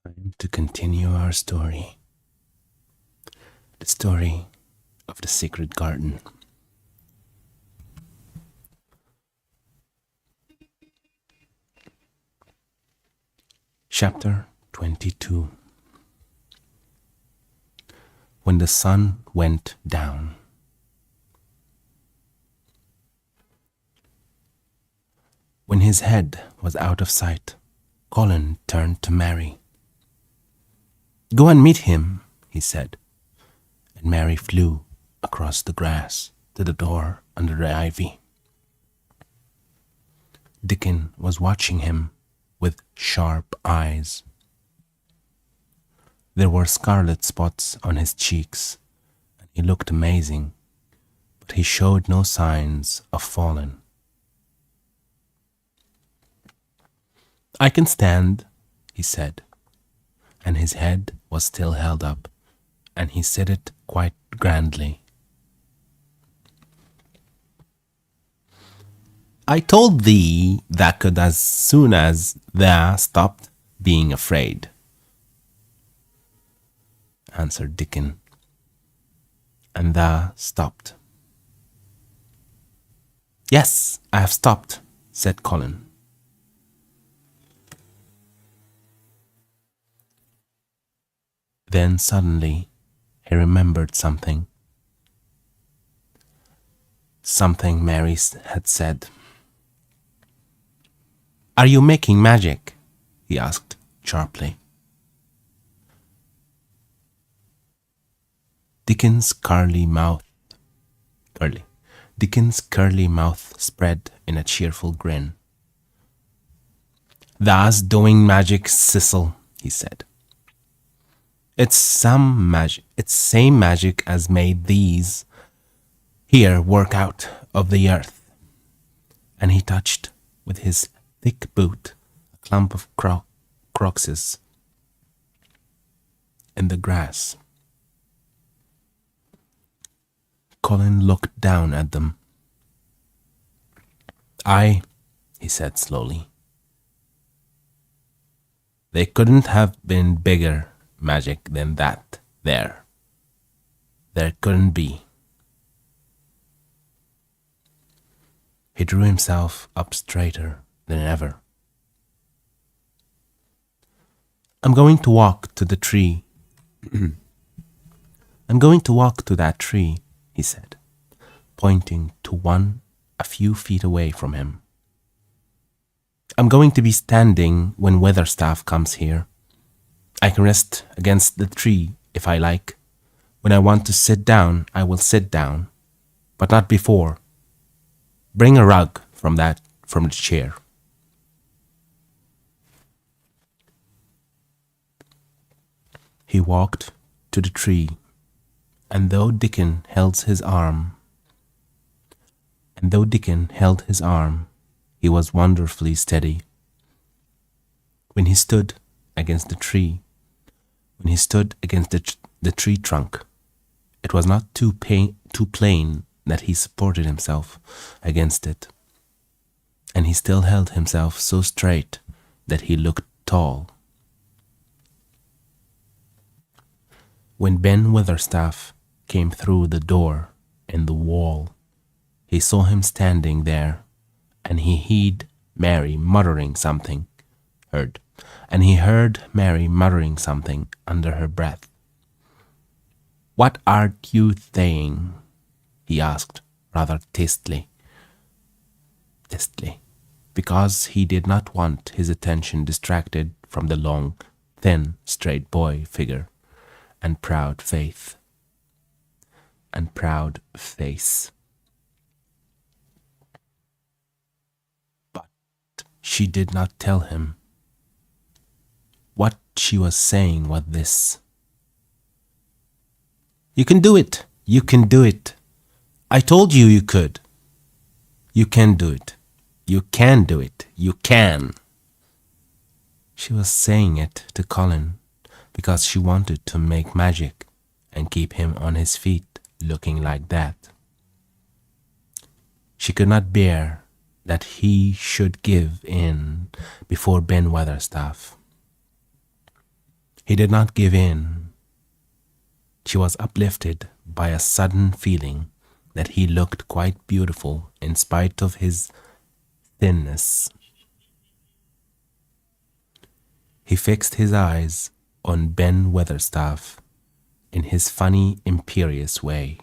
Time to continue our story. The story of the secret garden. Chapter 22. When the sun went down. When his head was out of sight, Colin turned to Mary. "Go and meet him," he said, and Mary flew across the grass to the door under the ivy. Dickon was watching him with sharp eyes. There were scarlet spots on his cheeks, and he looked amazing, but he showed no signs of falling. "I can stand," he said, and his head was still held up, and he said it quite grandly. "I told thee that could as soon as thou stopped being afraid," answered Dickon, "and thou stopped." "Yes, I have stopped," said Colin. Then suddenly he remembered something. Something Mary had said. "Are you making magic?" he asked sharply. Dickon's curly mouth spread in a cheerful grin. "Thou's doing magic, Cecil," he said. It's same magic as made these here work out of the earth." And he touched with his thick boot a clump of crocus in the grass. Colin looked down at them. "Aye," he said slowly. "They couldn't have been bigger magic than that there. There couldn't be." He drew himself up straighter than ever. "I'm going to walk to the tree." "I'm going to walk to that tree," he said, pointing to one a few feet away from him. "I'm going to be standing when Weatherstaff comes here. I can rest against the tree if I like. When I want to sit down, I will sit down, but not before. Bring a rug from the chair." He walked to the tree, and though Dickon held his arm, he was wonderfully steady. When he stood against the tree trunk, it was not too plain that he supported himself against it, and he still held himself so straight that he looked tall. When Ben Weatherstaff came through the door in the wall, he saw him standing there, and he heard Mary muttering something under her breath. "What art you saying?" he asked rather testily, because he did not want his attention distracted from the long, thin, straight boy figure and proud face. But she did not tell him. What she was saying was this: "You can do it! You can do it! I told you you could! You can do it! You can do it! You can!" She was saying it to Colin because she wanted to make magic and keep him on his feet looking like that. She could not bear that he should give in before Ben Weatherstaff. He did not give in. She was uplifted by a sudden feeling that he looked quite beautiful in spite of his thinness. He fixed his eyes on Ben Weatherstaff in his funny, imperious way.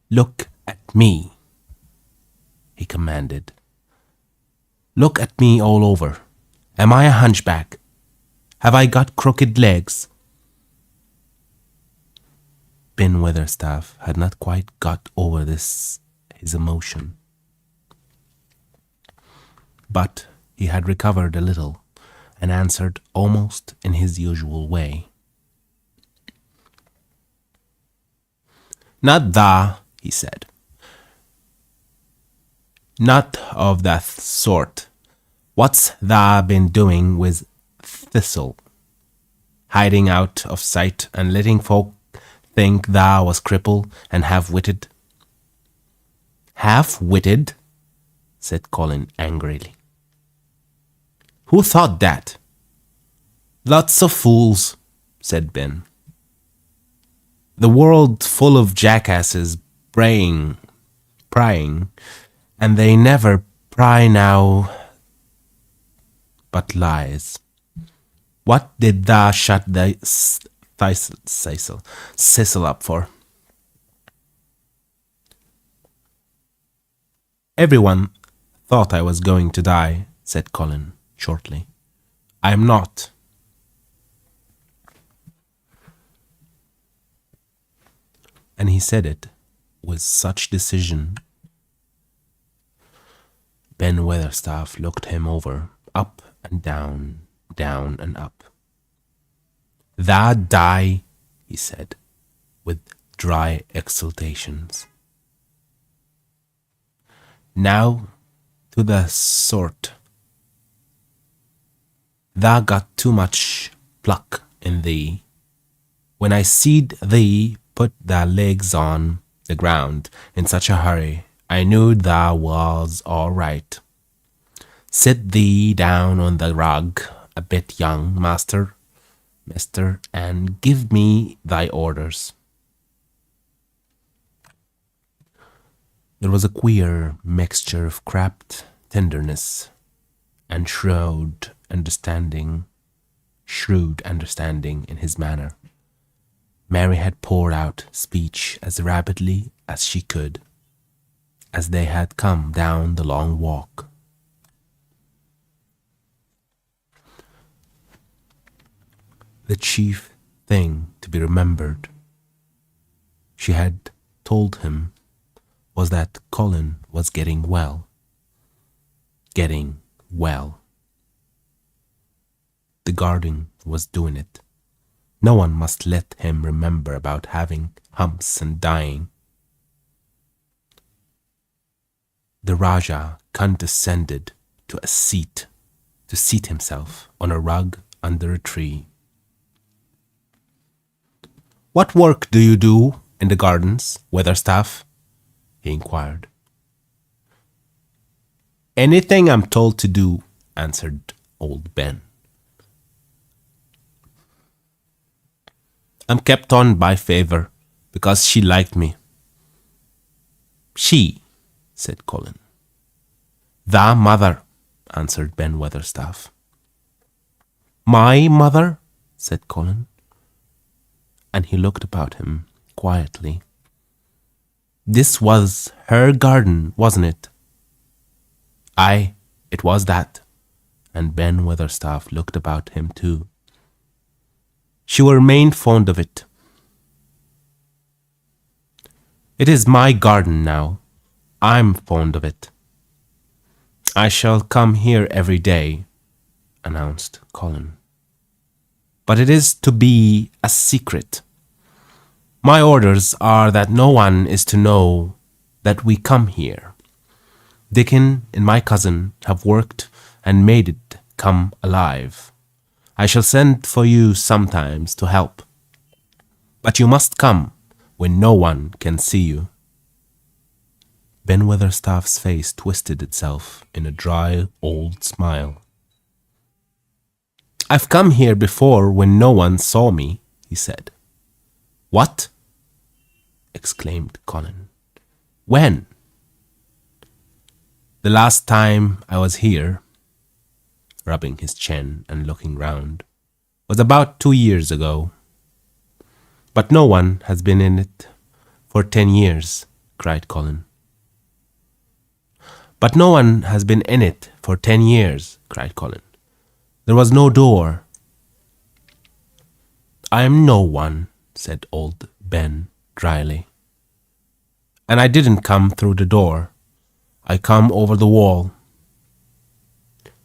"Look at me," he commanded. "Look at me all over. Am I a hunchback? Have I got crooked legs?" Ben Weatherstaff had not quite got over his emotion. But he had recovered a little and answered almost in his usual way. "Not tha," he said. "Not of that sort. What's tha been doing with Thistle? Hiding out of sight and letting folk think thou was crippled and half-witted?" "Half-witted?" said Colin angrily. "Who thought that?" "Lots of fools," said Ben. "The world full of jackasses prying, and they never pry now but lies. What did thou shut the Cecil up for?" "Everyone thought I was going to die," said Colin shortly. "I am not." And he said it with such decision. Ben Weatherstaff looked him over, up and down, down and up. "Thou die," he said, with dry exultations. "Now to the sort. Thou got too much pluck in thee. When I seed thee put thy legs on the ground in such a hurry, I knew thou was all right. Sit thee down on the rug a bit, young mister, and give me thy orders." There was a queer mixture of crabbed tenderness and shrewd understanding in his manner. Mary had poured out speech as rapidly as she could, as they had come down the long walk. The chief thing to be remembered, she had told him, was that Colin was getting well. Getting well. The garden was doing it. No one must let him remember about having humps and dying. The Rajah condescended to seat himself on a rug under a tree. "What work do you do in the gardens, Weatherstaff?" he inquired. "Anything I'm told to do," answered old Ben. "I'm kept on by favour, because she liked me." "She," said Colin. "Thy mother," answered Ben Weatherstaff. "My mother?" said Colin, and he looked about him quietly. "This was her garden, wasn't it?" "Aye, it was that," and Ben Weatherstaff looked about him too. "She were main fond of it." "It is my garden now. I'm fond of it." "I shall come here every day," announced Colin. "But it is to be a secret. My orders are that no one is to know that we come here. Dickon and my cousin have worked and made it come alive. I shall send for you sometimes to help, but you must come when no one can see you." Ben Weatherstaff's face twisted itself in a dry, old smile. "I've come here before when no one saw me," he said. "What?" exclaimed Colin. "When?" "The last time I was here," rubbing his chin and looking round, "was about 2 years ago. But no one has been in it for 10 years, cried Colin. "But no one has been in it for 10 years, cried Colin. "There was no door." "I am no one," said old Ben dryly. "And I didn't come through the door. I come over the wall.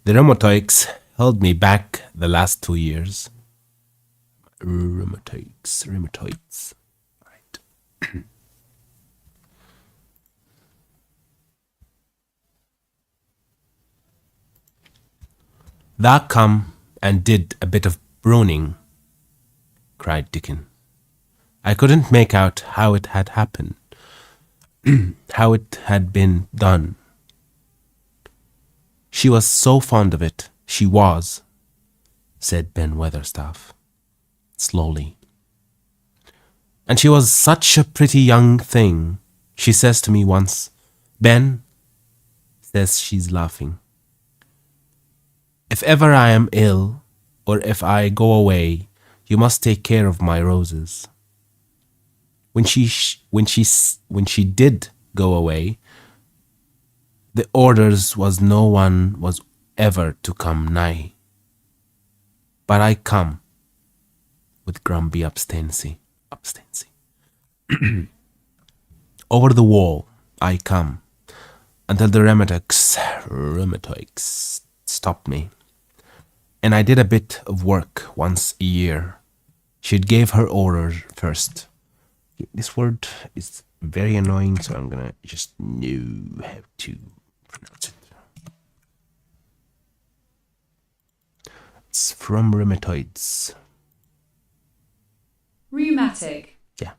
The rheumatoids held me back the last 2 years. Rheumatoids. Right. "Tha come and did a bit of pruning," cried Dickon. "I couldn't make out how it had happened, how it had been done. She was so fond of it, she was," said Ben Weatherstaff, slowly. "And she was such a pretty young thing. She says to me once, 'Ben,' says she's laughing, 'if ever I am ill, or if I go away, you must take care of my roses.' When she did go away, the orders was no one was ever to come nigh. But I come," with grumpy obstinacy. "Over the wall I come, until the rheumatoids stopped me. And I did a bit of work once a year. She'd gave her orders first." This word is very annoying, so I'm gonna just know how to pronounce it. It's from rheumatoids. Rheumatic. Yeah,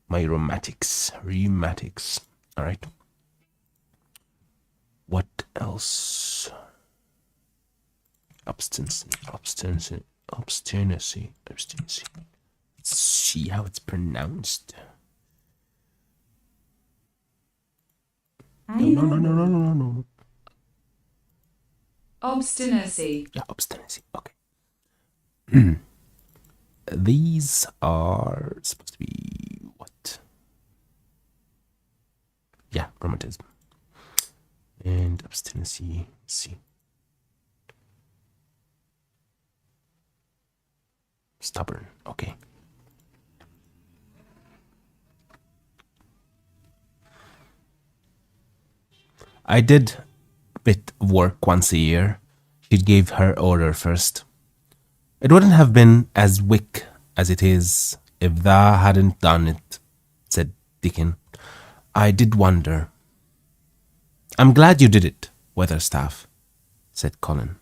my rheumatics. All right. What else? Obstinacy. Let's see how it's pronounced. No. Obstinacy. Yeah, obstinacy. Okay. These are supposed to be what? Yeah, rheumatism. And obstinacy. Let's see. Stubborn. Okay. I did a bit of work once a year. She gave her order first. It wouldn't have been as wick as it is if thou hadn't done it, said Dickon. I did wonder. I'm glad you did it, Weatherstaff, said Colin.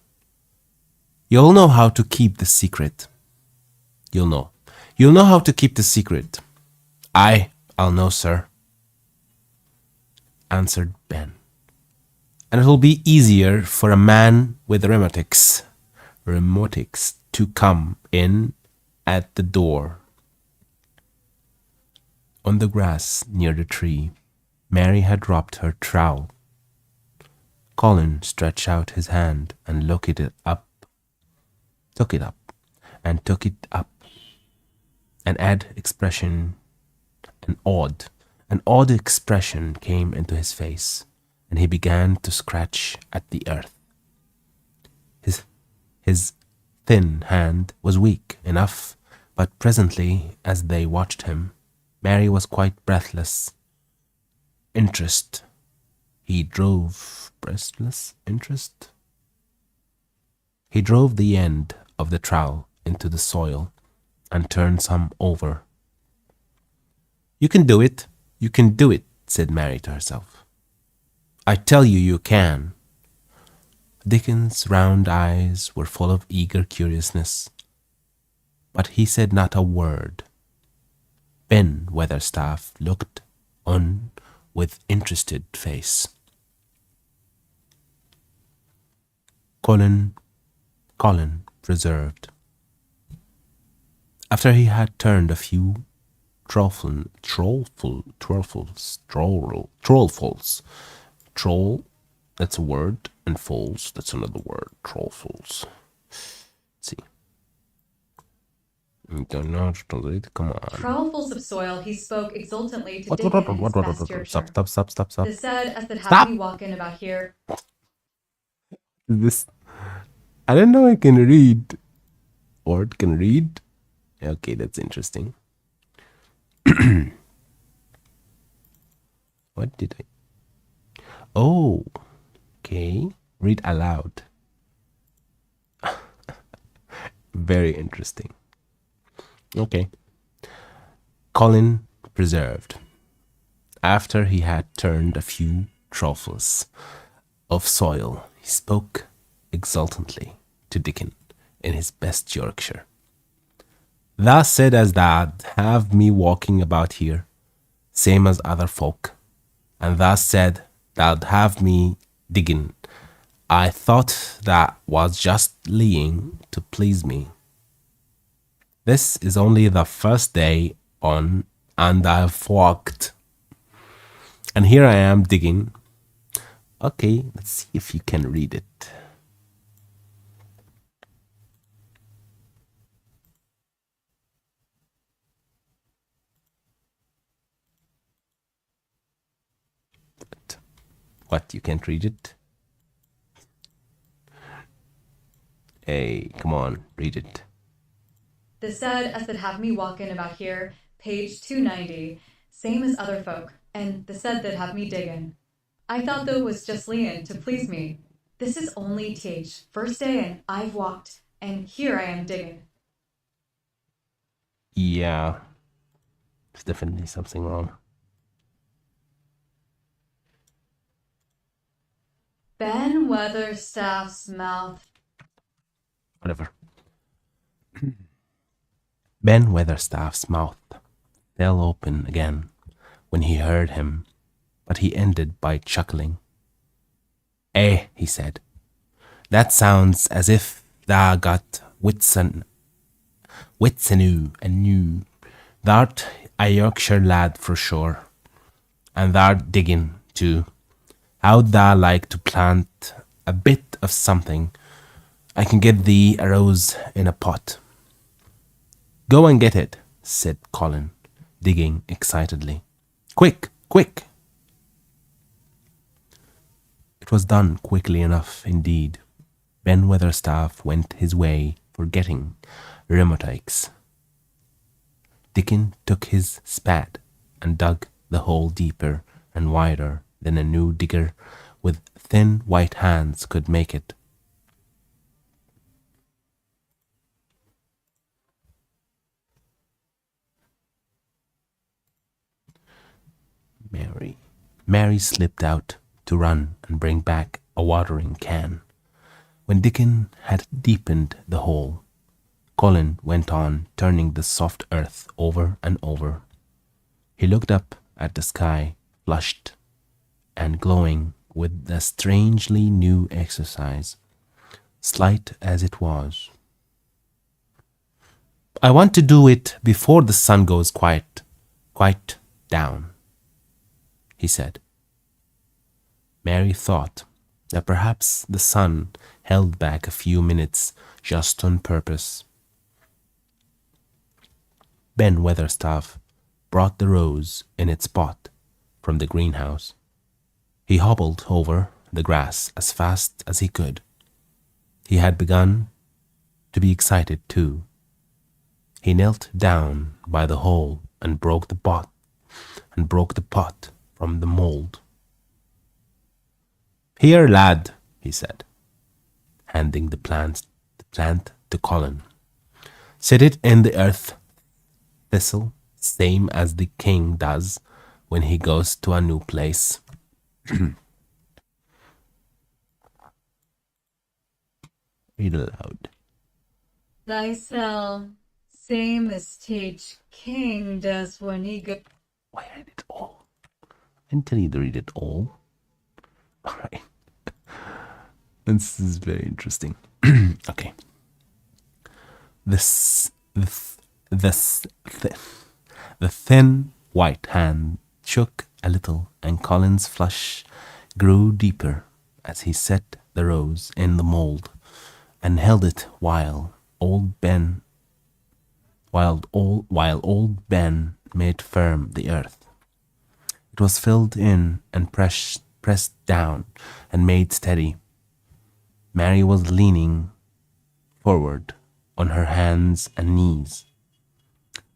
You'll know how to keep the secret. You'll know how to keep the secret. Aye, I'll know, sir, answered Ben. And it'll be easier for a man with rheumatics to come in at the door. On the grass near the tree, Mary had dropped her trowel. Colin stretched out his hand and took it up. An odd expression came into his face, and he began to scratch at the earth. His thin hand was weak enough, but presently, as they watched him, Mary was quite breathless. He drove the end of the trowel into the soil and turned some over. You can do it, said Mary to herself. I tell you, you can. Dickon's round eyes were full of eager curiousness, but he said not a word. Ben Weatherstaff looked on with interested face. Colin preserved. After he had turned a few troll, that's a word, and foals, that's another word, trollfuls. Let's see. Come on. Trowelfuls of soil, he spoke exultantly to What? Dickon and his pasture. Stop. The said as that Stop! have me walking about here. This, I don't know I can read. Or it can read. Okay, that's interesting. What did I? Oh, okay. Read aloud. Very interesting. Okay. Colin preserved. After he had turned a few truffles of soil, he spoke exultantly to Dickon in his best Yorkshire. Thou said as that have me walking about here, same as other folk, and thou said thou'd have me digging. I thought that was just lying to please me. This is only the first day on, and I've walked. And here I am digging. Okay, let's see if you can read it. What, you can't read it? Hey, come on, read it. The said as that have me walking about here, page 290, same as other folk, and the said that have me digging. I thought though was just lean to please me. This is only th first day and I've walked, and here I am digging. Yeah, there's definitely something wrong. Ben Weatherstaff's mouth. Whatever. Ben Weatherstaff's mouth fell open again when he heard him, but he ended by chuckling. Eh, he said, that sounds as if thou got wits anew. Thou'rt a Yorkshire lad for sure, and thou'rt digging too. How'd thou like to plant a bit of something? I can get thee a rose in a pot. Go and get it, said Colin, digging excitedly. Quick, quick! It was done quickly enough indeed. Ben Weatherstaff went his way, forgetting rheumatics. Dickon took his spade and dug the hole deeper and wider than a new digger with thin white hands could make it. Mary slipped out to run and bring back a watering can. When Dickon had deepened the hole, Colin went on turning the soft earth over and over. He looked up at the sky, flushed and glowing with a strangely new exercise, slight as it was. I want to do it before the sun goes quite down, he said. Mary thought that perhaps the sun held back a few minutes just on purpose. Ben Weatherstaff brought the rose in its pot from the greenhouse. He hobbled over the grass as fast as he could. He had begun to be excited too. He knelt down by the hole and broke the pot from the mold. Here, lad, he said, handing the plant to Colin. Set it in the earth thistle, same as the king does when he goes to a new place. Read aloud. Thyself, same as Tage King does when he go. Why I did it all? until you read it all. All right. This is very interesting. Okay. This, this, the thin white hand shook a little, and Colin's flush grew deeper as he set the rose in the mold and held it while old Ben made firm the earth. It was filled in and pressed down and made steady. Mary was leaning forward on her hands and knees.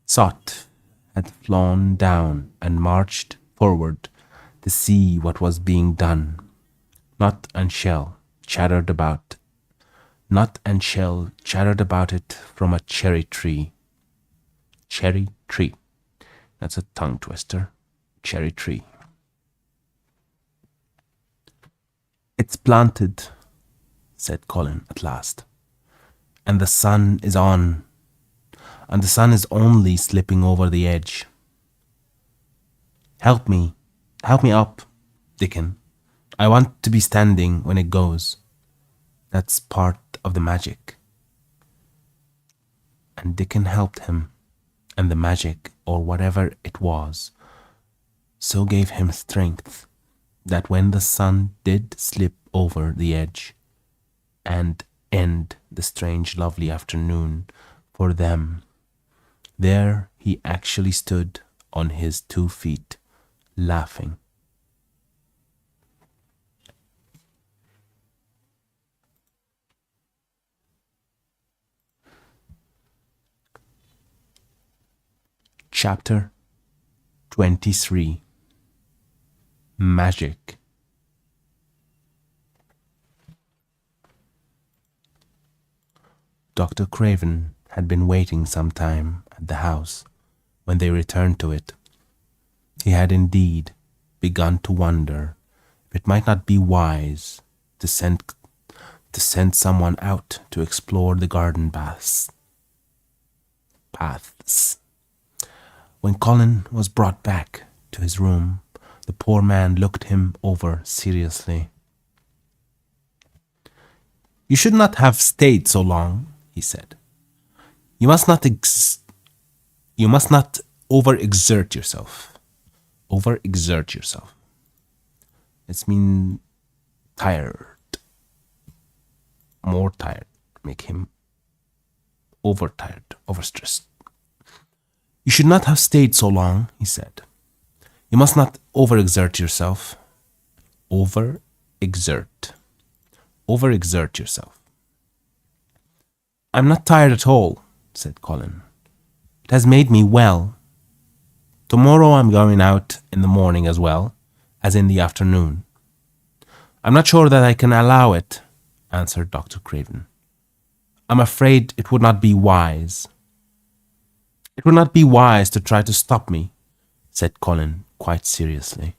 Sot had flown down and marched forward to see what was being done. Nut and shell chattered about it from a cherry tree. Cherry tree. That's a tongue twister. Cherry tree. It's planted, said Colin at last. And the sun is on. And the sun is only slipping over the edge. Help me up, Dickon. I want to be standing when it goes. That's part of the magic. And Dickon helped him, and the magic, or whatever it was, so gave him strength that when the sun did slip over the edge and end the strange lovely afternoon for them, there he actually stood on his 2 feet, laughing. Chapter 23. Magic. Dr. Craven had been waiting some time at the house when they returned to it. He had indeed begun to wonder if it might not be wise to send someone out to explore the garden paths. When Colin was brought back to his room, the poor man looked him over seriously. "You should not have stayed so long," he said. You must not overexert yourself. Overexert yourself. It's mean tired. More tired. Make him overtired, overstressed. "You should not have stayed so long," he said. "You must not overexert yourself." Overexert. Overexert yourself. "I'm not tired at all," said Colin. "It has made me well. Tomorrow I'm going out in the morning as well as in the afternoon." "I'm not sure that I can allow it," answered Dr. Craven. "I'm afraid it would not be wise." "It would not be wise to try to stop me," said Colin quite seriously.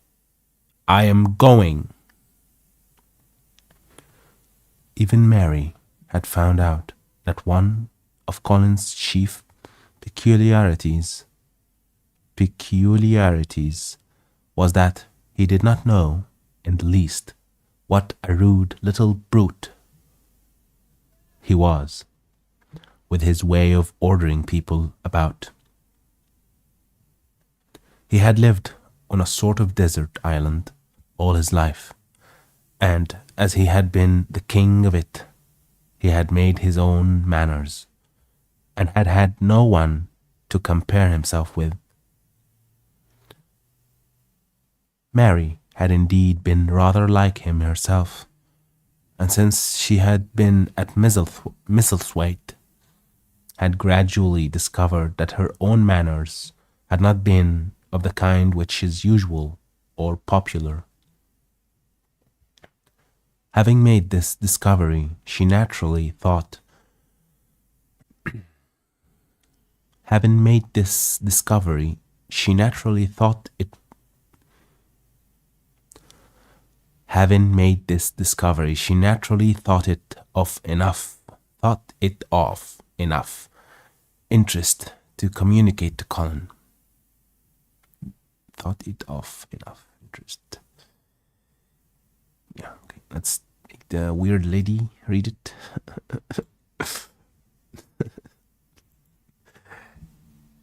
"I am going." Even Mary had found out that one of Colin's chief peculiarities was that he did not know in the least what a rude little brute he was, with his way of ordering people about. He had lived on a sort of desert island all his life, and as he had been the king of it, he had made his own manners, and had had no one to compare himself with. Mary had indeed been rather like him herself, and since she had been at Misselthwaite, had gradually discovered that her own manners had not been of the kind which is usual or popular. Having made this discovery, she naturally thought it of enough interest to communicate to Colin. Thought it of enough interest. interest. Yeah, okay. Let's make the weird lady read it.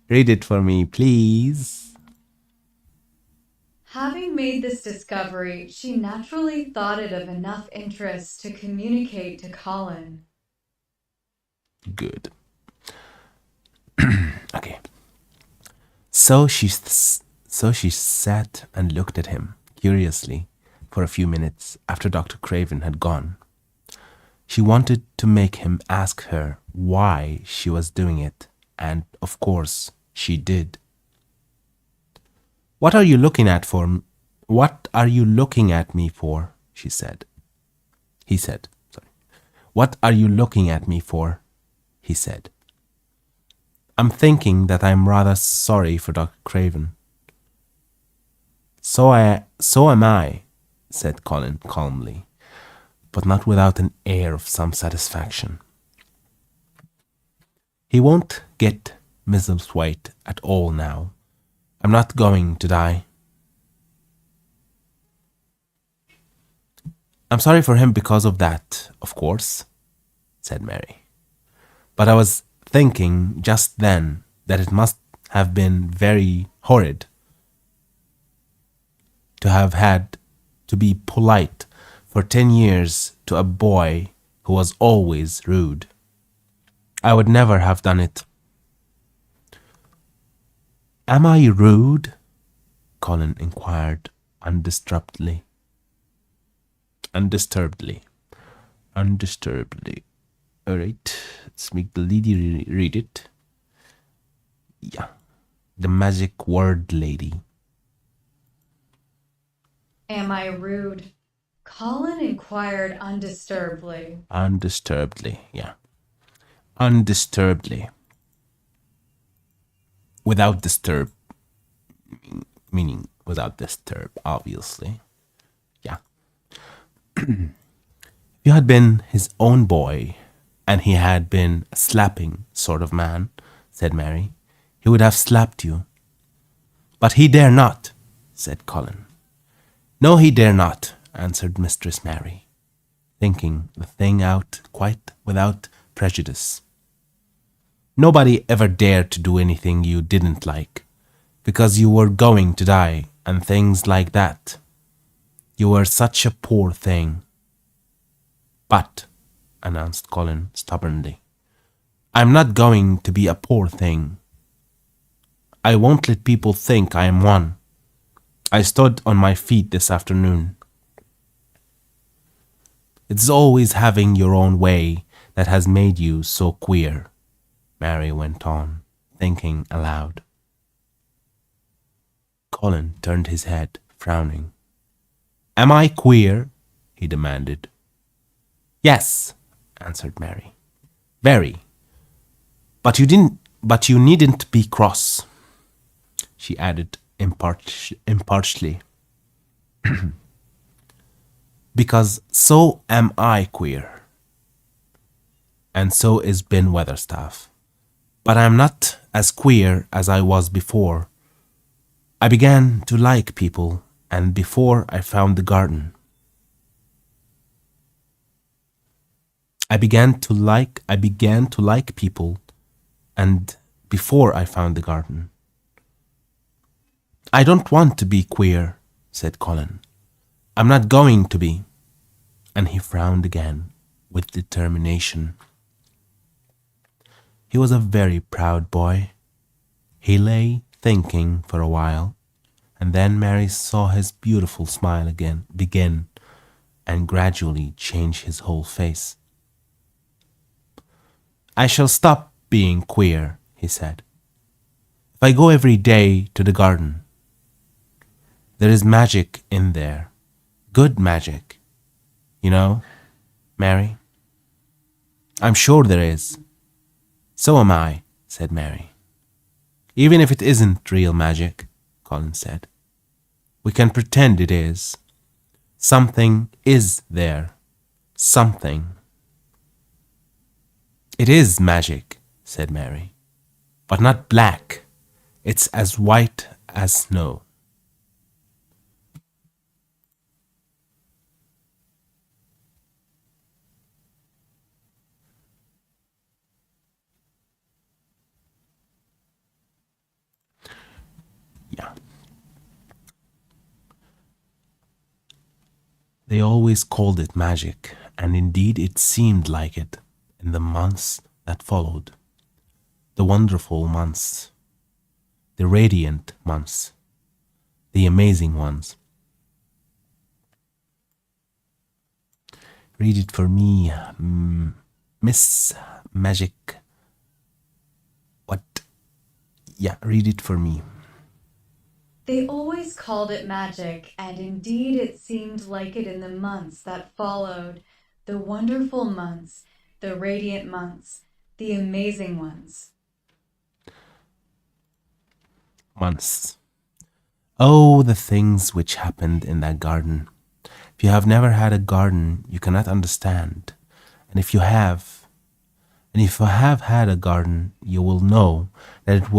Read it for me, please. Having made this discovery, she naturally thought it of enough interest to communicate to Colin. Good. Okay. So she sat and looked at him curiously for a few minutes after Dr. Craven had gone. She wanted to make him ask her why she was doing it, and of course she did. What are you looking at for? What are you looking at me for? She said. He said, sorry. What are you looking at me for? He said. I'm thinking that I'm rather sorry for Dr. Craven. So am I, said Colin calmly, but not without an air of some satisfaction. He won't get Misselthwaite at all now. I'm not going to die. I'm sorry for him because of that, of course, said Mary. But I was thinking just then that it must have been very horrid to have had to be polite for 10 years to a boy who was always rude. I would never have done it. Am I rude? Colin inquired undisturbedly. Undisturbedly. All right, let's make the lady read it. Yeah, the magic word lady. Am I rude? Colin inquired undisturbedly. Undisturbedly, yeah. Undisturbedly. Without disturb, meaning without disturb, obviously. Yeah. If you had been his own boy, and he had been a slapping sort of man, said Mary, he would have slapped you. But he dare not, said Colin. No, he dare not, answered Mistress Mary, thinking the thing out quite without prejudice. Nobody ever dared to do anything you didn't like, because you were going to die and things like that. You were such a poor thing. But, announced Colin stubbornly, I'm not going to be a poor thing. I won't let people think I am one. I stood on my feet this afternoon. It's always having your own way that has made you so queer, Mary went on, thinking aloud. Colin turned his head, frowning. Am I queer? He demanded. Yes, answered Mary. Very. But you needn't be cross, she added impartially. Because so am I queer. And so is Ben Weatherstaff. But I'm not as queer as I was before. I began to like people, and before I found the garden. I began to like people, and before I found the garden. I don't want to be queer, said Colin. I'm not going to be. And he frowned again, with determination. He was a very proud boy. He lay thinking for a while, and then Mary saw his beautiful smile again begin and gradually change his whole face. I shall stop being queer, he said. If I go every day to the garden, there is magic in there. Good magic. You know, Mary? I'm sure there is. So am I, said Mary. Even if it isn't real magic, Colin said. We can pretend it is. Something is there. Something. It is magic, said Mary. But not black. It's as white as snow. Yeah. They always called it magic, and indeed it seemed like it in the months that followed. The wonderful months, the radiant months, the amazing ones. Read it for me, Miss Magic. What? Yeah, read it for me. They always called it magic, and indeed it seemed like it in the months that followed. The wonderful months, the radiant months, the amazing ones. Months. Oh, the things which happened in that garden. If you have never had a garden, you cannot understand. And if you have had a garden, you will know that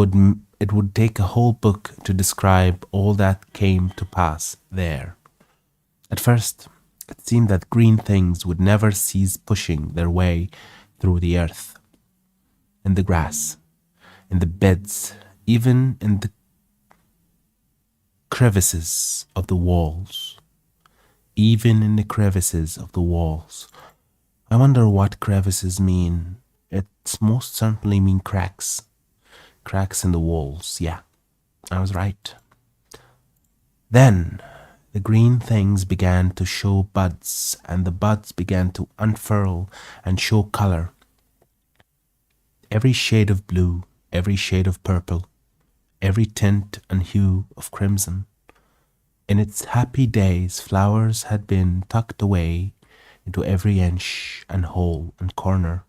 it would take a whole book to describe all that came to pass there. At first, it seemed that green things would never cease pushing their way through the earth, in the grass, in the beds, even in the crevices of the walls. Even in the crevices of the walls. I wonder what crevices mean. It's most certainly mean cracks. Cracks in the walls, yeah. I was right. Then the green things began to show buds, and the buds began to unfurl and show color. Every shade of blue, every shade of purple, every tint and hue of crimson. In its happy days, flowers had been tucked away into every inch and hole and corner.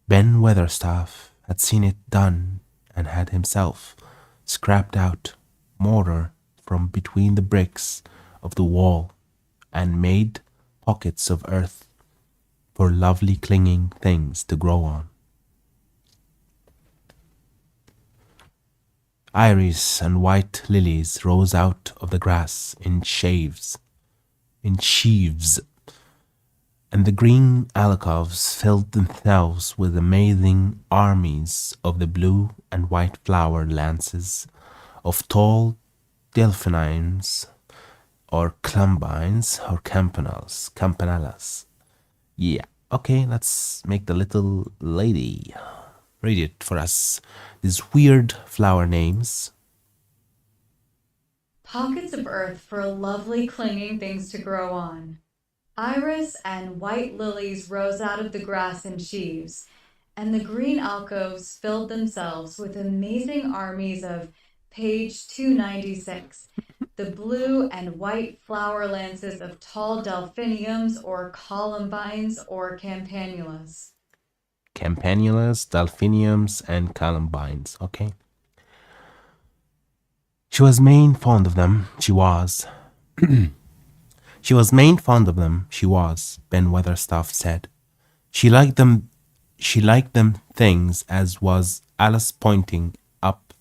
Ben Weatherstaff had seen it done and had himself scraped out mortar from between the bricks of the wall and made pockets of earth for lovely clinging things to grow on. Iris and white lilies rose out of the grass in sheaves, and the green alcoves filled themselves with amazing armies of the blue and white flower lances of tall delphiniums or clumbines or campanulas. Yeah, okay, let's make the little lady read it for us. These weird flower names. Pockets of earth for lovely clinging things to grow on. Iris and white lilies rose out of the grass in sheaves, and the green alcoves filled themselves with amazing armies of page 296, the blue and white flower lances of tall delphiniums or columbines or campanulas. Campanulas, delphiniums, and columbines. Okay. She was main fond of them. She was. She was main fond of them. She was. Ben Weatherstaff said. She liked them. She liked them things as was Alice pointing up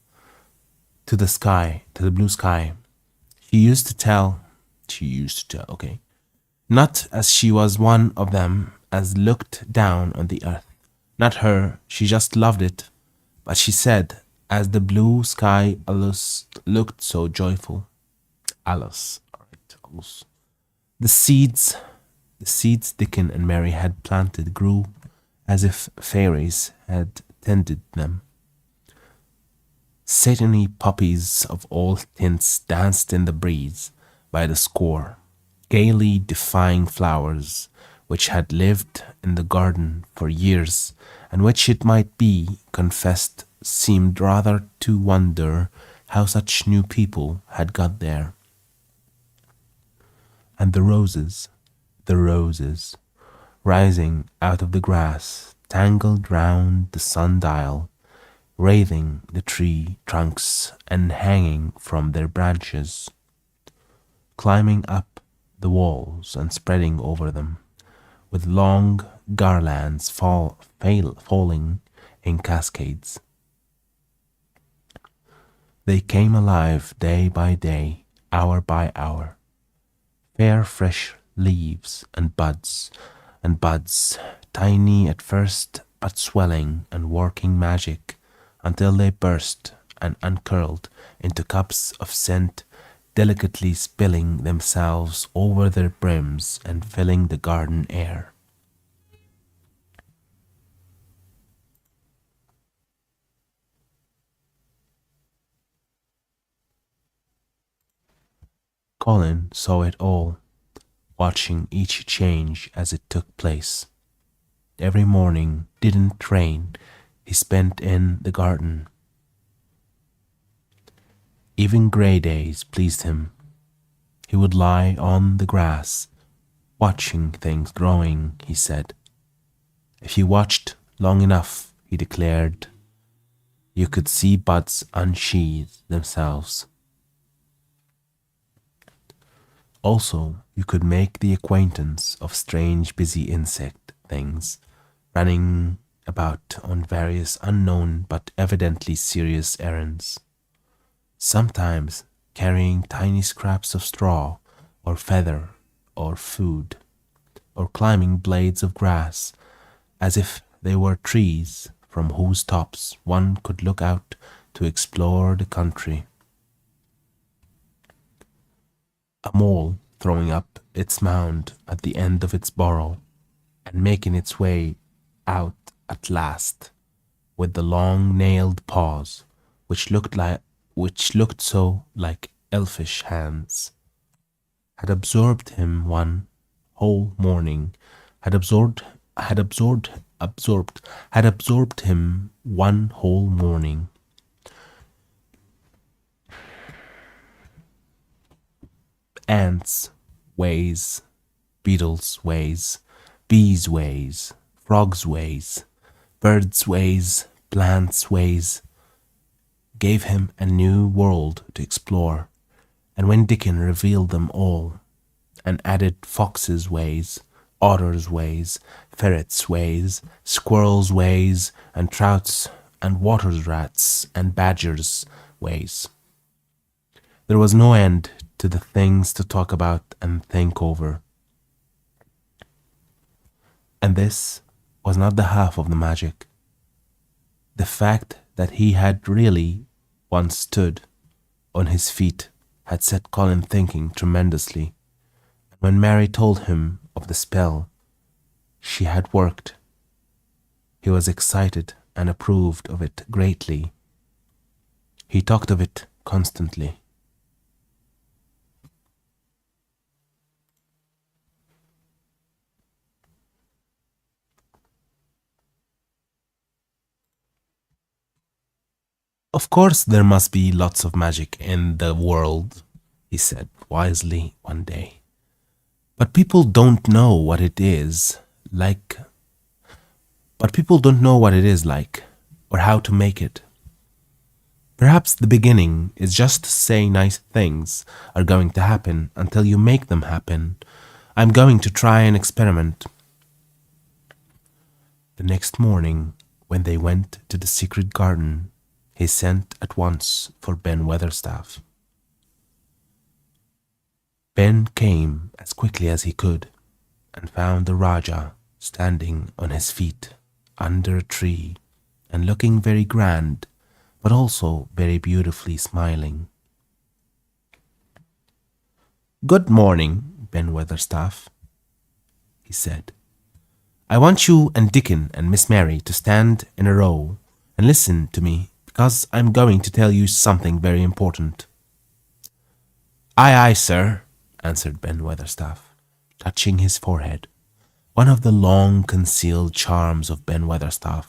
to the sky, to the blue sky. She used to tell. Okay. Not as she was one of them, as looked down on the earth. Not her, she just loved it. But she said, as the blue sky Alice looked so joyful. Alice, all right, Alice. The seeds Dickon and Mary had planted grew as if fairies had tended them. Satiny poppies of all tints danced in the breeze by the score, gaily defying flowers which had lived in the garden for years, and which it might be confessed seemed rather to wonder how such new people had got there. And the roses, rising out of the grass, tangled round the sundial, wreathing the tree trunks and hanging from their branches, climbing up the walls and spreading over them, with long garlands falling in cascades. They came alive day by day, hour by hour. Fair fresh leaves and buds, tiny at first but swelling and working magic until they burst and uncurled into cups of scent, delicately spilling themselves over their brims and filling the garden air. Colin saw it all, watching each change as it took place. Every morning didn't rain he spent in the garden. Even grey days pleased him. He would lie on the grass, watching things growing, he said. If you watched long enough, he declared, you could see buds unsheathe themselves. Also, you could make the acquaintance of strange busy insect things running about on various unknown but evidently serious errands, sometimes carrying tiny scraps of straw or feather or food, or climbing blades of grass as if they were trees from whose tops one could look out to explore the country. A mole throwing up its mound at the end of its burrow and making its way out at last with the long nailed paws which looked so like elfish hands, had absorbed him one whole morning, had absorbed him one whole morning. Ants' ways, beetles' ways, bees' ways, frogs' ways, birds' ways, plants' ways, gave him a new world to explore, and when Dickon revealed them all, and added foxes' ways, otters' ways, ferrets' ways, squirrels' ways, and trouts' and water rats' and badgers' ways, there was no end to the things to talk about and think over. And this was not the half of the magic. The fact that he had really once stood on his feet had set Colin thinking tremendously. When Mary told him of the spell she had worked, he was excited and approved of it greatly. He talked of it constantly. Of course there must be lots of magic in the world, he said wisely one day. But people don't know what it is like. Or how to make it. Perhaps the beginning is just to say nice things are going to happen until you make them happen. I'm going to try an experiment. The next morning, when they went to the secret garden, he sent at once for Ben Weatherstaff. Ben came as quickly as he could and found the Rajah standing on his feet under a tree and looking very grand, but also very beautifully smiling. Good morning, Ben Weatherstaff, he said. I want you and Dickon and Miss Mary to stand in a row and listen to me, because I'm going to tell you something very important. Aye, aye, sir, answered Ben Weatherstaff, touching his forehead. One of the long-concealed charms of Ben Weatherstaff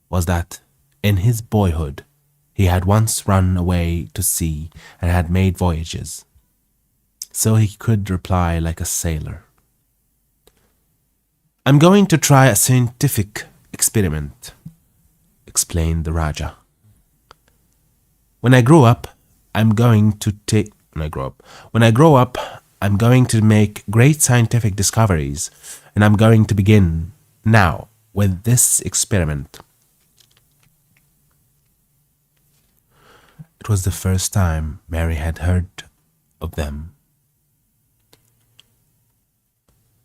was that, in his boyhood, he had once run away to sea and had made voyages, so he could reply like a sailor. I'm going to try a scientific experiment, explained the Rajah. When I grow up, I'm going to make great scientific discoveries, and I'm going to begin now with this experiment. It was the first time Mary had heard of them.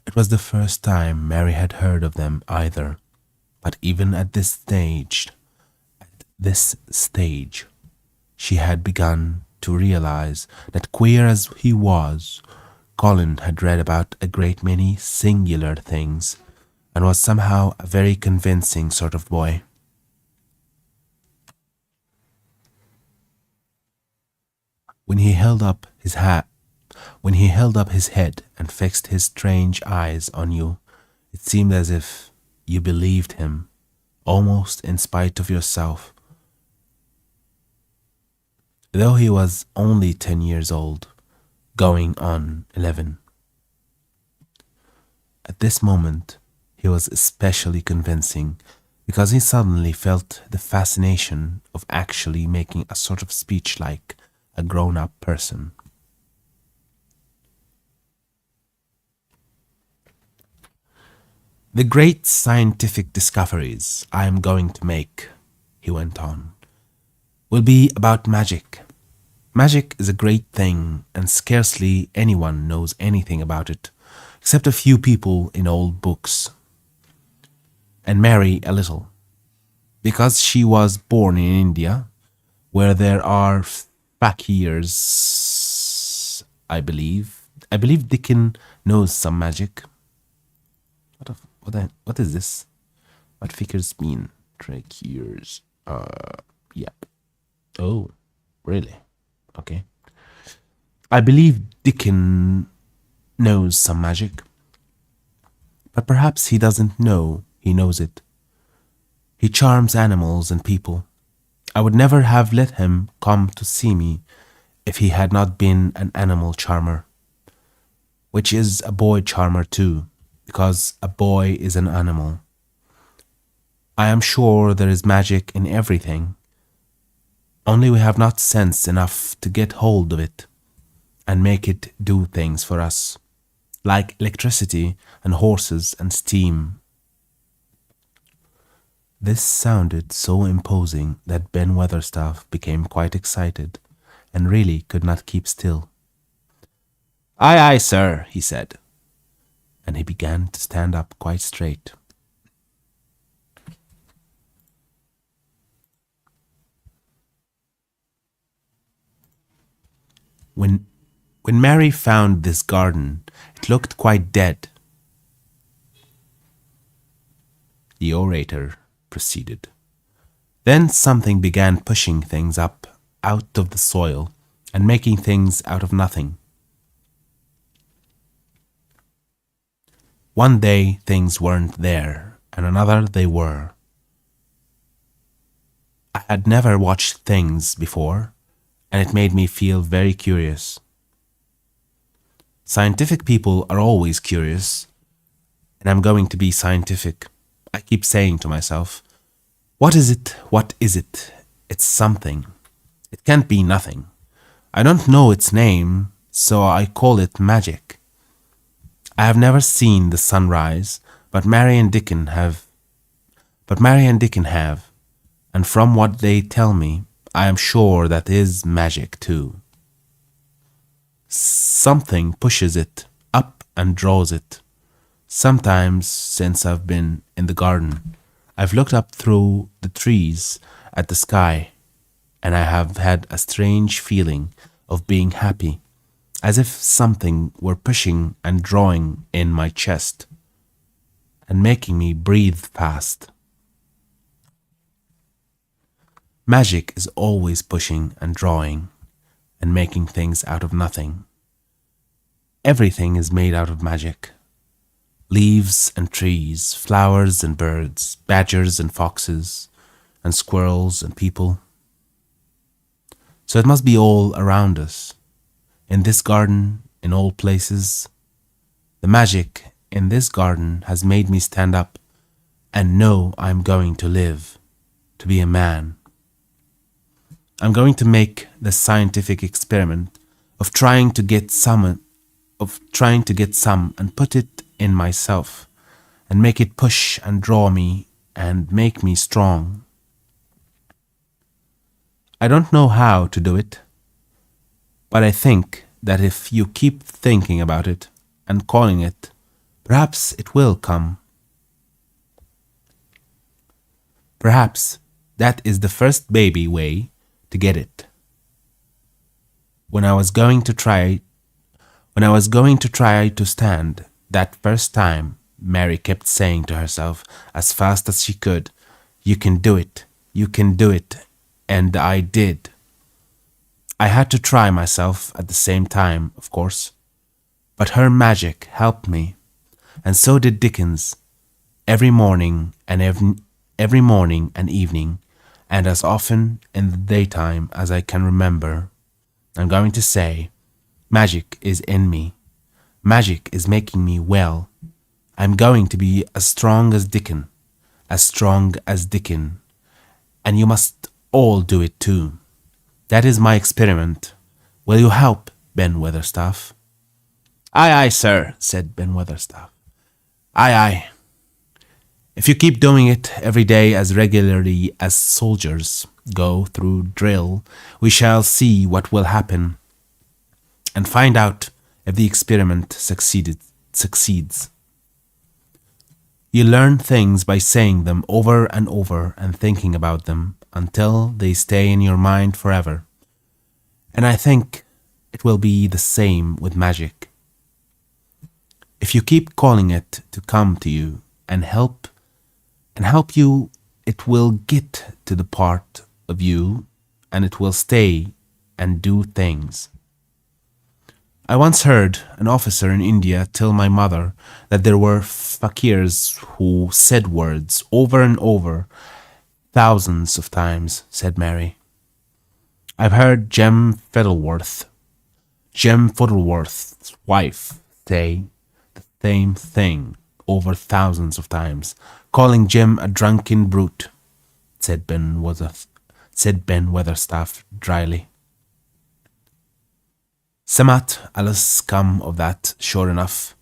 It was the first time Mary had heard of them either, but even at this stage, she had begun to realize that, queer as he was, Colin had read about a great many singular things and was somehow a very convincing sort of boy. When he held up his head and fixed his strange eyes on you, it seemed as if you believed him, almost in spite of yourself. Though he was only 10 years old, going on 11. At this moment, he was especially convincing because he suddenly felt the fascination of actually making a sort of speech like a grown-up person. The great scientific discoveries I am going to make, he went on, will be about magic. Magic is a great thing, and scarcely anyone knows anything about it, except a few people in old books. And Mary a little, because she was born in India, where there are fakirs, I believe. I believe Dickon knows some magic. What is this? What figures mean? Fakirs. Yep. Oh, really? Okay. I believe Dickon knows some magic. But perhaps he doesn't know he knows it. He charms animals and people. I would never have let him come to see me if he had not been an animal charmer, which is a boy charmer too, because a boy is an animal. I am sure there is magic in everything, only we have not sense enough to get hold of it and make it do things for us, like electricity and horses and steam. This sounded so imposing that Ben Weatherstaff became quite excited and really could not keep still. "Aye, aye, sir," he said, and he began to stand up quite straight. When Mary found this garden, it looked quite dead. The orator proceeded. Then something began pushing things up out of the soil and making things out of nothing. One day things weren't there, and another they were. I had never watched things before, and it made me feel very curious. Scientific people are always curious, and I'm going to be scientific. I keep saying to myself, what is it? What is it? It's something. It can't be nothing. I don't know its name, so I call it magic. I have never seen the sun rise, but Mary and Dickon have. And from what they tell me, I am sure that is magic too. Something pushes it up and draws it. Sometimes since I've been in the garden, I've looked up through the trees at the sky, and I have had a strange feeling of being happy, as if something were pushing and drawing in my chest and making me breathe fast. Magic is always pushing and drawing and making things out of nothing. Everything is made out of magic. Leaves and trees, flowers and birds, badgers and foxes, and squirrels and people. So it must be all around us, in this garden, in all places. The magic in this garden has made me stand up and know I'm going to live, to be a man. I'm going to make the scientific experiment of trying to get some and put it in myself and make it push and draw me and make me strong. I don't know how to do it, but I think that if you keep thinking about it and calling it, perhaps it will come. Perhaps that is the first baby way to get it. When I was going to try to stand that first time, Mary kept saying to herself as fast as she could, "You can do it, you can do it," and I did. I had to try myself at the same time, of course, but her magic helped me, and so did Dickens. Every morning and evening, and as often in the daytime as I can remember, I'm going to say, magic is in me. Magic is making me well. I'm going to be as strong as Dickon, and you must all do it too. That is my experiment. Will you help, Ben Weatherstaff? Aye, aye, sir, said Ben Weatherstaff. Aye, aye. If you keep doing it every day as regularly as soldiers go through drill, we shall see what will happen and find out if the experiment succeeds. You learn things by saying them over and over and thinking about them until they stay in your mind forever. And I think it will be the same with magic. If you keep calling it to come to you and help you, it will get to the part of you and it will stay and do things. I once heard an officer in India tell my mother that there were fakirs who said words over and over thousands of times, said Mary. I've heard Jem Fiddleworth's wife say the same thing over thousands of times, calling Jim a drunken brute, said Ben Weatherstaff dryly. Samat Alice come of that, sure enough.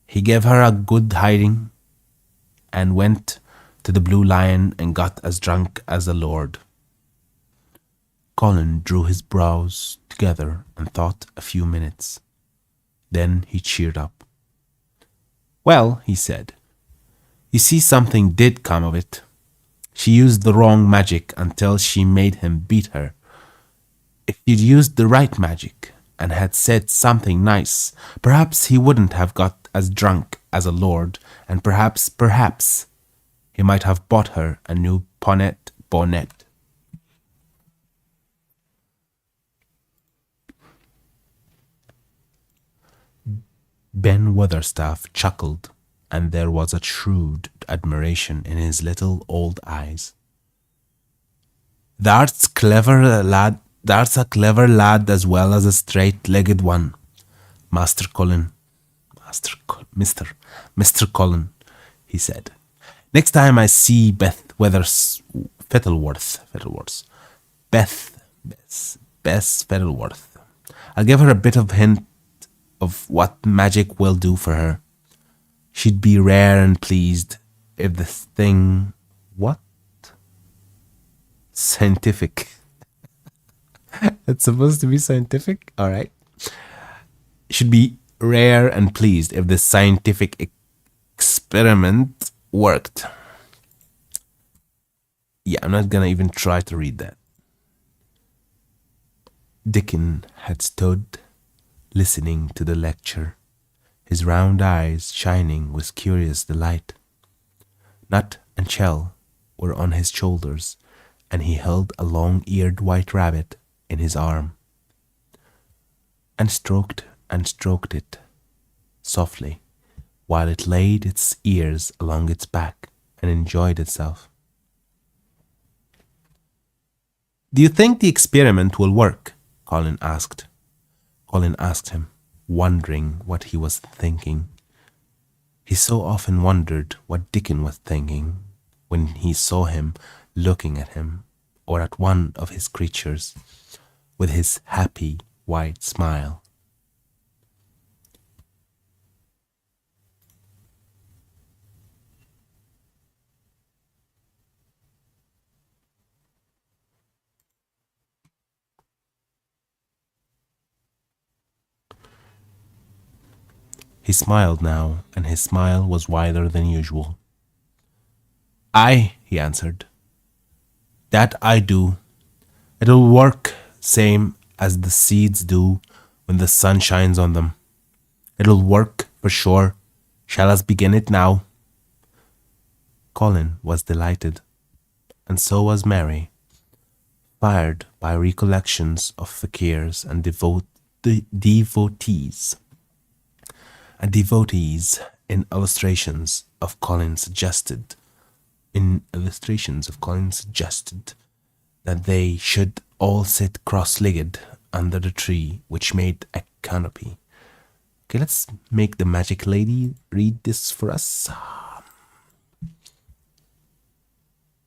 He gave her a good hiding and went to the Blue Lion and got as drunk as a lord. Colin drew his brows together and thought a few minutes. Then he cheered up. Well, he said, you see, something did come of it. She used the wrong magic until she made him beat her. If you'd used the right magic and had said something nice, perhaps he wouldn't have got as drunk as a lord, and perhaps, he might have bought her a new bonnet. Ben Weatherstaff chuckled, and there was a shrewd admiration in his little old eyes. That's clever, lad. That's a clever lad as well as a straight-legged one, Mr. Colin, he said. Next time I see Bess Fiddleworth, I'll give her a bit of hint of what magic will do for her. She'd be rare and pleased if the thing... What? Scientific. It's supposed to be scientific? Alright. Should be rare and pleased if the scientific experiment worked. Yeah, I'm not gonna even try to read that. Dickon had stood listening to the lecture, his round eyes shining with curious delight. Nut and Shell were on his shoulders, and he held a long-eared white rabbit in his arm, and stroked it softly, while it laid its ears along its back and enjoyed itself. Do you think the experiment will work? Colin asked him, wondering what he was thinking. He so often wondered what Dickon was thinking when he saw him looking at him or at one of his creatures with his happy white smile. He smiled now, and his smile was wider than usual. Aye, he answered. That I do. It'll work same as the seeds do when the sun shines on them. It'll work for sure. Shall us begin it now? Colin was delighted, and so was Mary, fired by recollections of fakirs and devotees in illustrations of Colin suggested that they should all sit cross-legged under the tree which made a canopy. Okay, let's make the magic lady read this for us.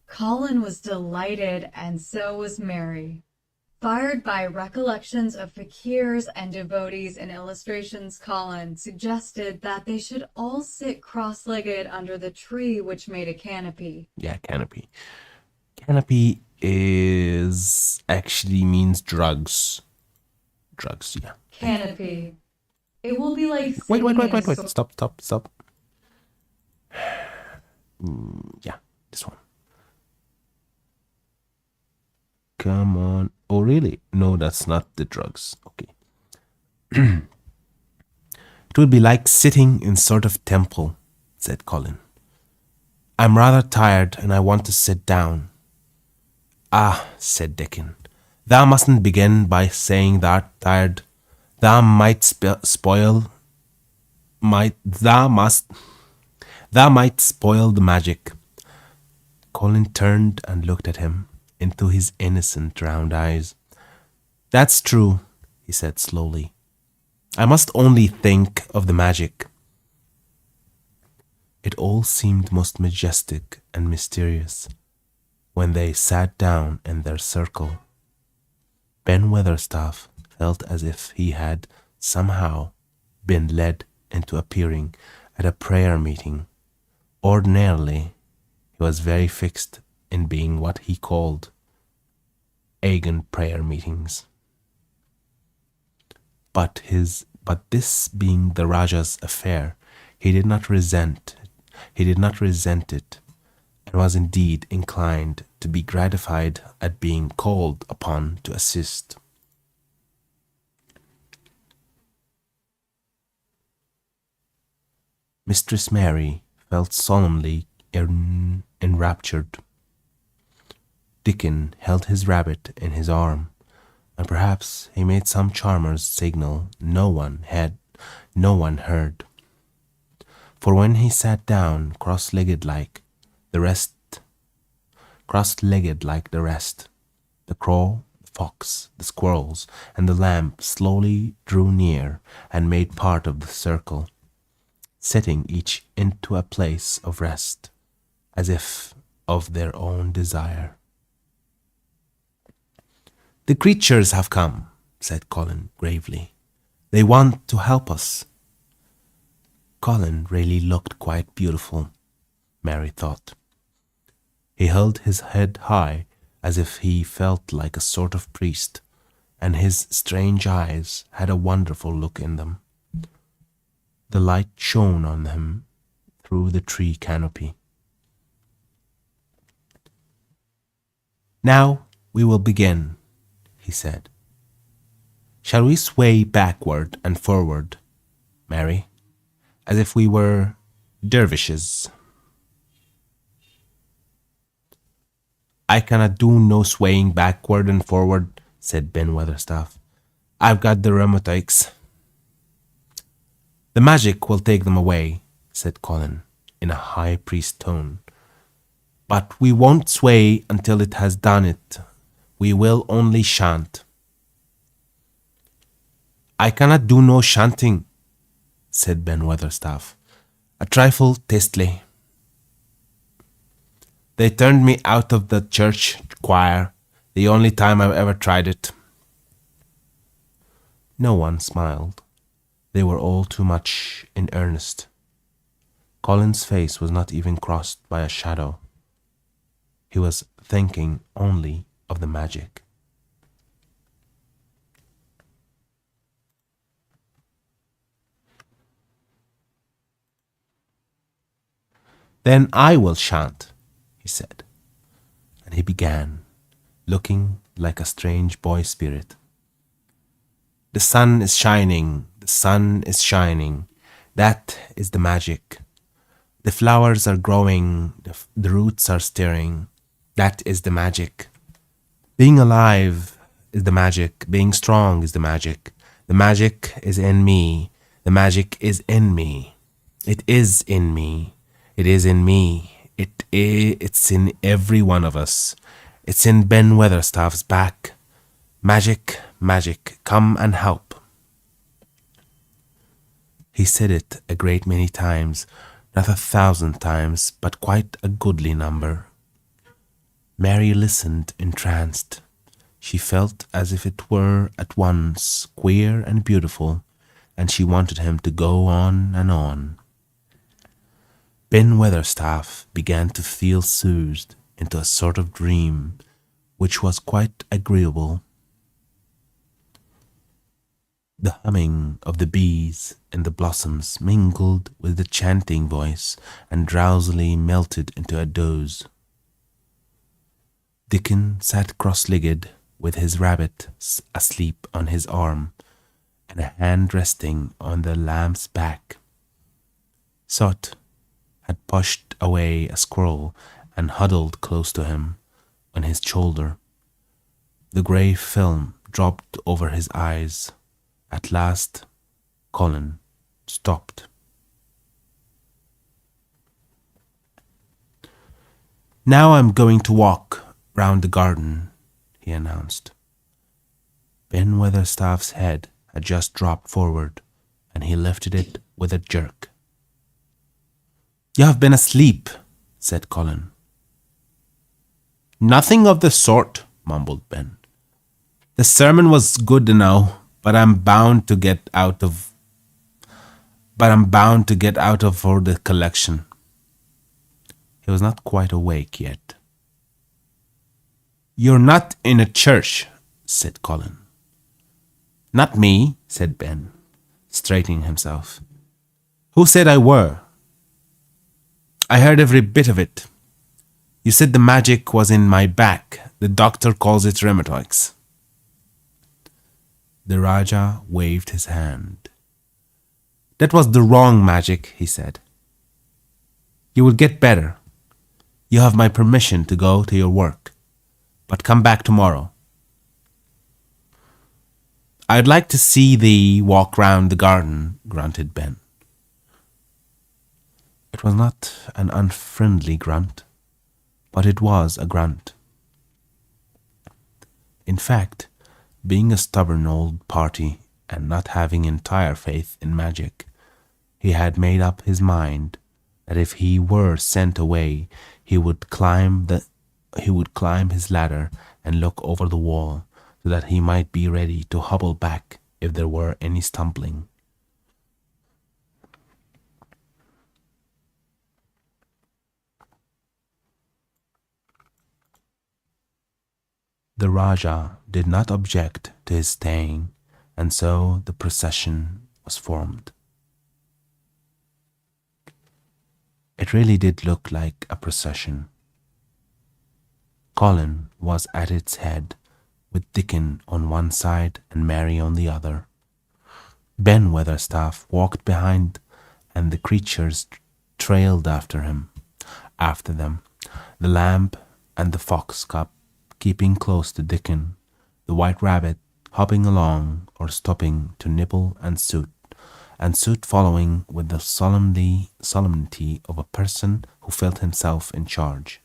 Colin was delighted, and so was Mary. Fired by recollections of fakirs and devotees in illustrations, Colin suggested that they should all sit cross-legged under the tree which made a canopy. Yeah, canopy. Canopy actually means drugs. Drugs, yeah. Canopy. It will be like... Wait. Stop. Yeah, this one. Come on. Oh, really? No, that's not the drugs. Okay. It would be like sitting in sort of temple, said Colin. I'm rather tired and I want to sit down. Ah, said Dickon. Thou mustn't begin by saying thou'rt tired. Thou might spoil the magic. Colin turned and looked at him into his innocent round eyes. That's true, he said slowly. I must only think of the magic. It all seemed most majestic and mysterious when they sat down in their circle. Ben Weatherstaff felt as if he had somehow been led into appearing at a prayer meeting. Ordinarily, he was very fixed in being what he called Agan prayer meetings. But this being the Raja's affair, he did not resent it, and was indeed inclined to be gratified at being called upon to assist. Mistress Mary felt solemnly enraptured. Dickon held his rabbit in his arm, and perhaps he made some charmer's signal no one heard. For when he sat down cross-legged like the rest, the crow, the fox, the squirrels, and the lamb slowly drew near and made part of the circle, setting each into a place of rest, as if of their own desire. The creatures have come, said Colin gravely. They want to help us. Colin really looked quite beautiful, Mary thought. He held his head high as if he felt like a sort of priest, and his strange eyes had a wonderful look in them. The light shone on him through the tree canopy. Now we will begin, he said. Shall we sway backward and forward, Mary, as if we were dervishes? I cannot do no swaying backward and forward, said Ben Weatherstaff. I've got the rheumatics. The magic will take them away, said Colin, in a high priest tone. But we won't sway until it has done it. We will only chant. I cannot do no chanting, said Ben Weatherstaff, a trifle testily. They turned me out of the church choir, the only time I've ever tried it. No one smiled. They were all too much in earnest. Colin's face was not even crossed by a shadow. He was thinking only of the magic. Then I will chant, he said, and he began, looking like a strange boy spirit. The sun is shining, the sun is shining. That is the magic. The flowers are growing, the roots are stirring. That is the magic. Being alive is the magic. Being strong is the magic. The magic is in me. The magic is in me. It is in me. It is in me. It's in every one of us. It's in Ben Weatherstaff's back. Magic, magic, come and help. He said it a great many times, not 1,000 times, but quite a goodly number. Mary listened entranced. She felt as if it were at once queer and beautiful, and she wanted him to go on and on. Ben Weatherstaff began to feel soothed into a sort of dream, which was quite agreeable. The humming of the bees in the blossoms mingled with the chanting voice and drowsily melted into a doze. Dickon sat cross-legged with his rabbit asleep on his arm and a hand resting on the lamb's back. Sot had pushed away a squirrel and huddled close to him on his shoulder. The grey film dropped over his eyes. At last, Colin stopped. "Now I'm going to walk round the garden," he announced. Ben Weatherstaff's head had just dropped forward, and he lifted it with a jerk. "You have been asleep," said Colin. "Nothing of the sort," mumbled Ben. "The sermon was good enough, but I'm bound to get out of for the collection." He was not quite awake yet. "You're not in a church," said Colin. "Not me," said Ben, straightening himself. "Who said I were? I heard every bit of it. You said the magic was in my back. The doctor calls it rheumatoids." The Rajah waved his hand. "That was the wrong magic," he said. "You will get better. You have my permission to go to your work, but come back tomorrow." "I'd like to see thee walk round the garden," grunted Ben. It was not an unfriendly grunt, but it was a grunt. In fact, being a stubborn old party and not having entire faith in magic, he had made up his mind that if he were sent away, he would climb his ladder and look over the wall so that he might be ready to hobble back if there were any stumbling. The Rajah did not object to his staying, and so the procession was formed. It really did look like a procession. Colin was at its head, with Dickon on one side and Mary on the other. Ben Weatherstaff walked behind, and the creatures trailed after them, the lamb and the foxcap keeping close to Dickon, the white rabbit hopping along or stopping to nibble and Soot following with the solemnity of a person who felt himself in charge.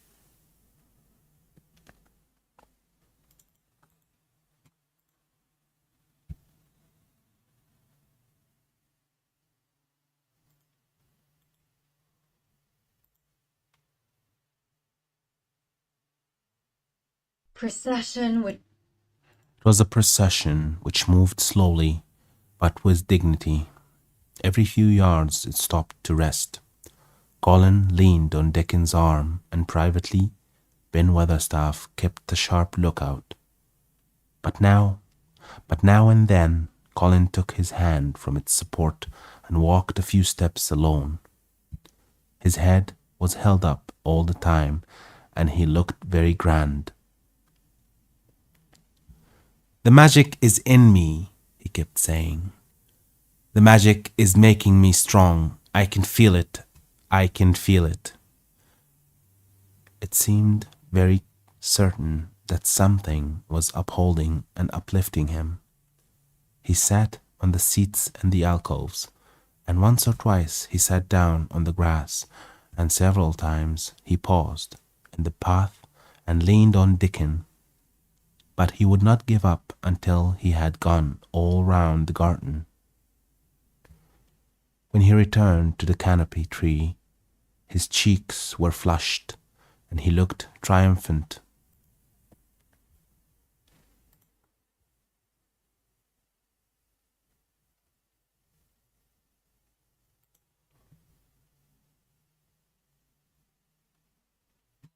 Procession. It was a procession which moved slowly, but with dignity. Every few yards it stopped to rest. Colin leaned on Dickon's arm, and privately Ben Weatherstaff kept a sharp lookout. But now and then Colin took his hand from its support and walked a few steps alone. His head was held up all the time, and he looked very grand. "The magic is in me," he he kept saying. The magic is making me strong. I can feel it. I can feel it. It seemed very certain that something was upholding and uplifting him. He sat on the seats in the alcoves, and once or twice he sat down on the grass, and several times he paused in the path and leaned on Dickon. But he would not give up until he had gone all round the garden. When he returned to the canopy tree, his cheeks were flushed, and he looked triumphant.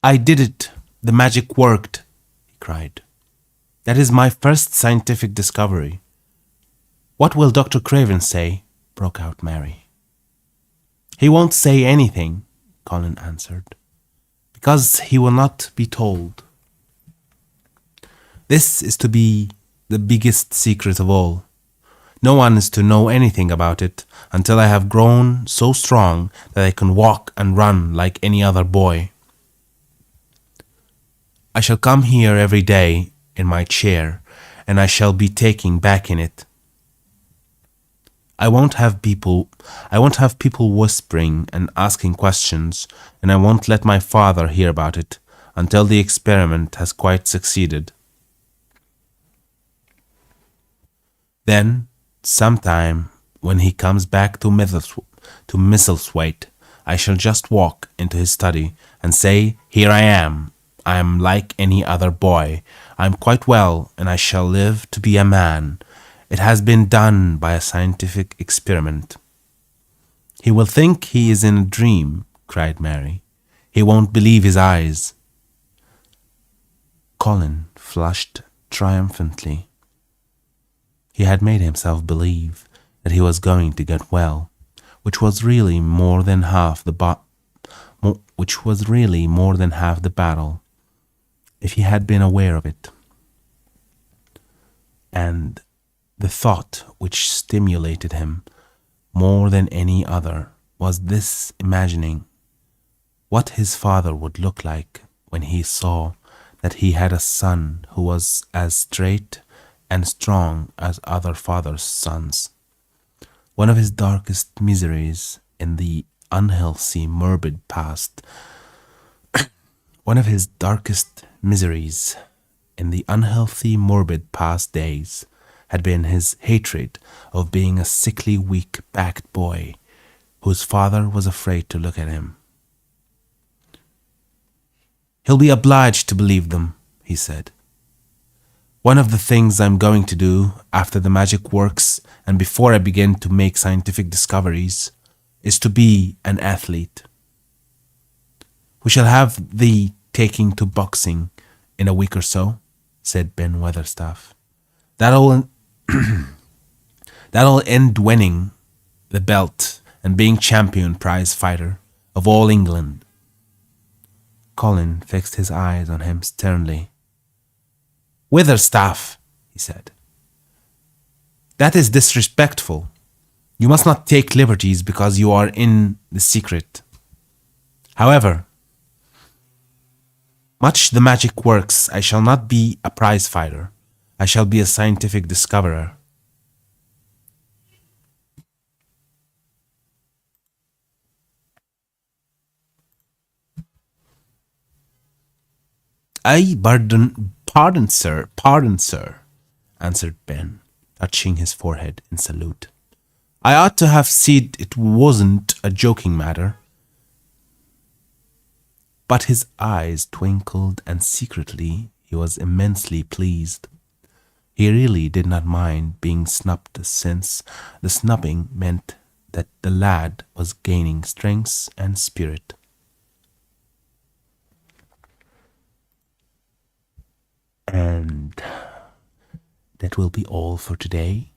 I did it! The magic worked! He cried. That is my first scientific discovery. What will Dr. Craven say? Broke out Mary. He won't say anything, Colin answered, because he will not be told. This is to be the biggest secret of all. No one is to know anything about it until I have grown so strong that I can walk and run like any other boy. I shall come here every day in my chair, and I shall be taking back in it. I won't have people whispering and asking questions, and I won't let my father hear about it until the experiment has quite succeeded. Then, sometime when he comes back to Misselthwaite, I shall just walk into his study and say, Here I am like any other boy. I am quite well, and I shall live to be a man. It has been done by a scientific experiment. He will think he is in a dream, cried Mary. He won't believe his eyes. Colin flushed triumphantly. He had made himself believe that he was going to get well, which was really more than half the battle, if he had been aware of it. And the thought which stimulated him more than any other was this imagining what his father would look like when he saw that he had a son who was as straight and strong as other fathers' sons. One of his darkest miseries in the unhealthy, morbid past days had been his hatred of being a sickly, weak-backed boy whose father was afraid to look at him. He'll be obliged to believe them, he said. One of the things I'm going to do after the magic works and before I begin to make scientific discoveries is to be an athlete. We shall have thee taking to boxing in a week or so, said Ben Weatherstaff. That'll end winning the belt and being champion prize fighter of all England. Colin fixed his eyes on him sternly. Weatherstaff, he said. That is disrespectful. You must not take liberties because you are in the secret. However, much the magic works, I shall not be a prize fighter. I shall be a scientific discoverer. Pardon, sir, answered Ben, touching his forehead in salute. I ought to have said it wasn't a joking matter. But his eyes twinkled, and secretly he was immensely pleased. He really did not mind being snubbed, since the snubbing meant that the lad was gaining strength and spirit. And that will be all for today,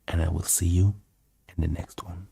and I will see you in the next one.